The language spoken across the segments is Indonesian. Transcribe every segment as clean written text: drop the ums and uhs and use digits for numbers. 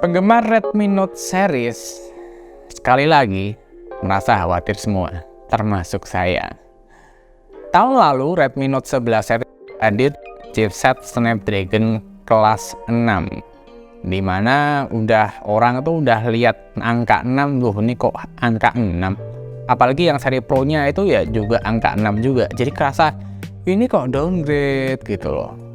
Penggemar Redmi Note series sekali lagi merasa khawatir semua, termasuk saya. Tahun lalu Redmi Note 11 series hadir chipset Snapdragon kelas 6, dimana orang tuh udah lihat angka 6, loh ini kok angka 6. Apalagi yang seri Pro-nya itu ya juga angka 6 juga, jadi kerasa ini kok downgrade gitu loh.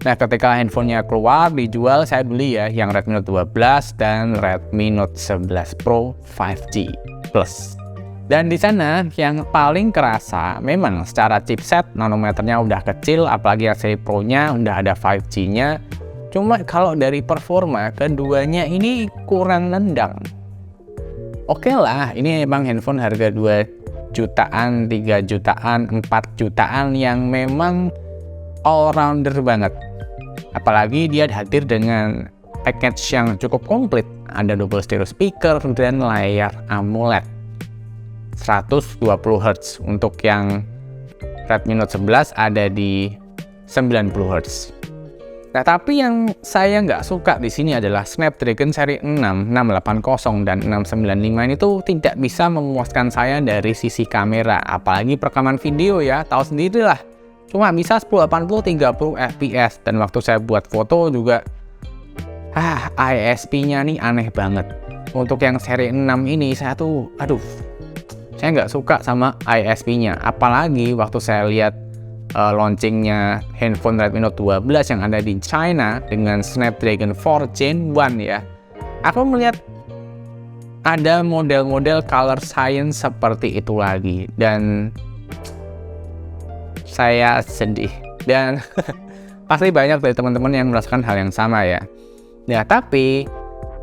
Nah, ketika handphonenya keluar dijual, saya beli ya yang Redmi Note 12 dan Redmi Note 11 Pro 5G Plus. Dan di sana yang paling kerasa memang secara chipset nanometernya udah kecil, apalagi yang seri Pro-nya udah ada 5G-nya. Cuma kalau dari performa keduanya ini kurang nendang. Oke lah, ini emang handphone harga 2 jutaan, 3 jutaan, 4 jutaan yang memang all-rounder banget. Apalagi dia hadir dengan package yang cukup komplit, ada double stereo speaker dan layar AMOLED 120 Hz. Untuk yang Redmi Note 11 ada di 90 Hz. Nah, tapi yang saya nggak suka di sini adalah Snapdragon seri 6, 680 dan 695 ini tuh tidak bisa memuaskan saya dari sisi kamera, apalagi perekaman video ya, tahu sendirilah. Cuma bisa 1080 30 fps, dan waktu saya buat foto juga ISP-nya nih aneh banget. Untuk yang seri 6 ini saya tuh saya nggak suka sama ISP-nya, apalagi waktu saya lihat launchingnya handphone Redmi Note 12 yang ada di China dengan Snapdragon 4 Gen 1 ya. Aku melihat ada model-model color science seperti itu lagi dan saya sedih, dan pasti banyak dari teman-teman yang merasakan hal yang sama ya. Ya, tapi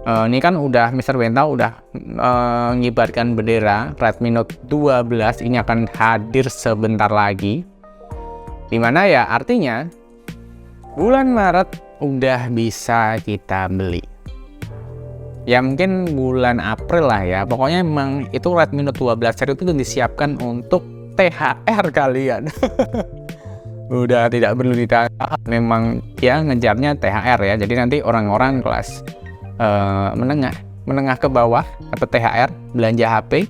ini kan udah Mr. Benta udah mengibarkan bendera Redmi Note 12 ini akan hadir sebentar lagi. Dimana ya artinya bulan Maret udah bisa kita beli. Ya mungkin bulan April lah ya. Pokoknya emang itu Redmi Note 12 seri itu disiapkan untuk THR kalian. Udah tidak perlu ditanya, memang dia ngejarnya THR ya. Jadi nanti orang-orang kelas menengah ke bawah atau THR belanja HP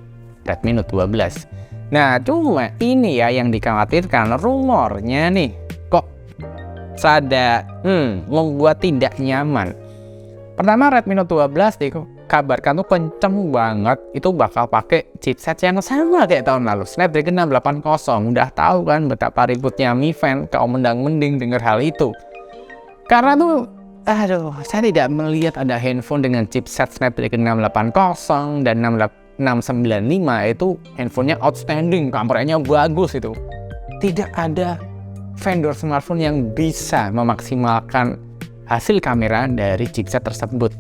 Redmi Note 12. Nah, cuma ini ya yang dikhawatirkan, rumornya nih kok sada membuat tidak nyaman. Pertama, Redmi Note 12 dikabarkan tuh kenceng banget itu bakal pakai chipset yang sama kayak tahun lalu, Snapdragon 680. Udah tahu kan betapa ributnya Mi Fan kalau mendang-mending dengar hal itu. Karena tuh saya tidak melihat ada handphone dengan chipset Snapdragon 680 dan 695 itu handphonenya outstanding, kameranya bagus itu. Tidak ada vendor smartphone yang bisa memaksimalkan hasil kamera dari chipset tersebut.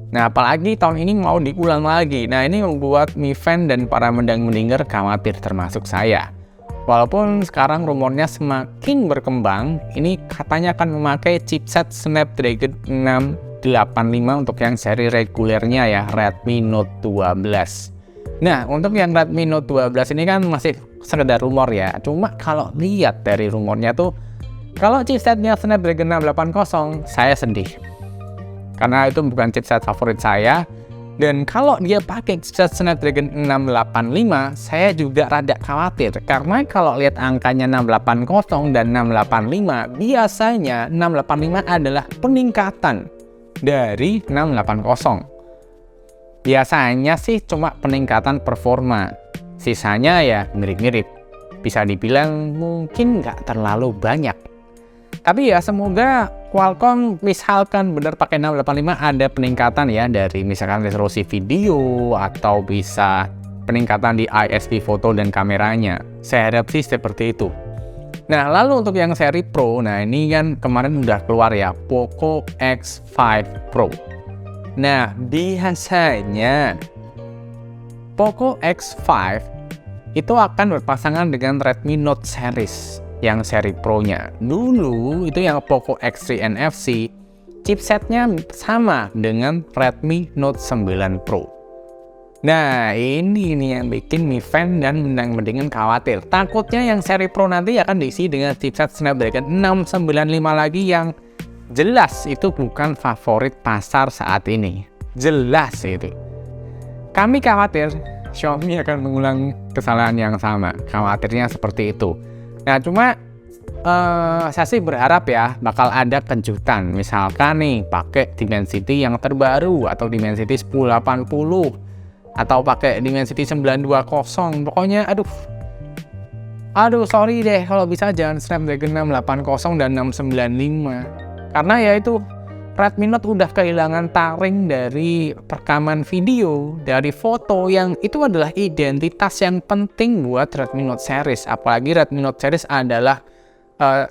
Nah, apalagi tahun ini mau diulang lagi. Nah, ini membuat Mi Fan dan para mendang-mendinger khawatir, termasuk saya. Walaupun sekarang rumornya semakin berkembang, ini katanya akan memakai chipset Snapdragon 685 untuk yang seri regulernya ya, Redmi Note 12. Nah, untuk yang Redmi Note 12 ini kan masih sekedar rumor ya. Cuma kalau lihat dari rumornya tuh, kalau chipsetnya Snapdragon 680, saya sedih. Karena itu bukan chipset favorit saya. Dan kalau dia pakai chipset Snapdragon 685, saya juga rada khawatir. Karena kalau lihat angkanya 680 dan 685, biasanya 685 adalah peningkatan dari 680. Biasanya sih cuma peningkatan performa, sisanya ya mirip-mirip. Bisa dibilang mungkin nggak terlalu banyak. Tapi ya semoga Qualcomm misalkan benar pakai 685 ada peningkatan ya dari misalkan resolusi video atau bisa peningkatan di ISP foto dan kameranya. Saya harap sih seperti itu. Nah, lalu untuk yang seri Pro, nah ini kan kemarin udah keluar ya, Poco X5 Pro. Nah, biasanya Poco X5 itu akan berpasangan dengan Redmi Note series yang seri Pro-nya. Dulu itu yang Poco X3 NFC, chipsetnya sama dengan Redmi Note 9 Pro. Nah, ini nih yang bikin Mi Fan dan mendang-mendingan khawatir. Takutnya yang seri Pro nanti akan diisi dengan chipset Snapdragon 695 lagi yang jelas itu bukan favorit pasar saat ini. Jelas itu. Kami khawatir Xiaomi akan mengulang kesalahan yang sama. Khawatirnya seperti itu. Nah, cuma saya sih berharap ya bakal ada kejutan. Misalkan nih pakai Dimensity yang terbaru atau Dimensity 1080 atau pakai Dimensity 920. Pokoknya aduh sorry deh kalau bisa jangan Snapdragon 680 dan 695. Karena ya itu Redmi Note udah kehilangan taring dari perekaman video, dari foto yang itu adalah identitas yang penting buat Redmi Note series. Apalagi Redmi Note series adalah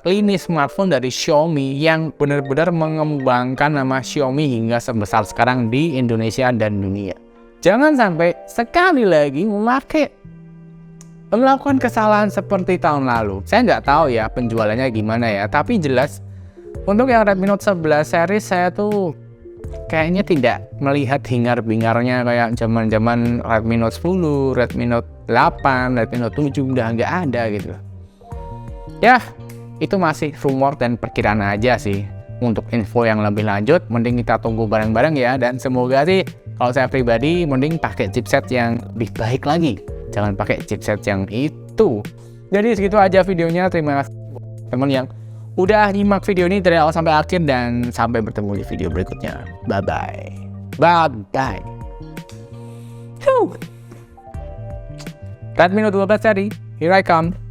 lini smartphone dari Xiaomi yang benar-benar mengembangkan nama Xiaomi hingga sebesar sekarang di Indonesia dan dunia. Jangan sampai sekali lagi melakukan kesalahan seperti tahun lalu. Saya nggak tahu ya penjualannya gimana ya, tapi jelas untuk yang Redmi Note 11 series saya tuh kayaknya tidak melihat hingar-bingarnya kayak zaman-zaman Redmi Note 10, Redmi Note 8, Redmi Note 7 udah nggak ada gitu. Ya, itu masih rumor dan perkiraan aja sih. Untuk info yang lebih lanjut, mending kita tunggu bareng-bareng ya. Dan semoga sih, kalau saya pribadi, mending pakai chipset yang lebih baik lagi. Jangan pakai chipset yang itu. Jadi segitu aja videonya. Terima kasih teman yang udah nyimak video ini dari awal sampai akhir, dan sampai bertemu di video berikutnya. Bye-bye. Bye-bye. Redmi Note 12 tadi. Here I come.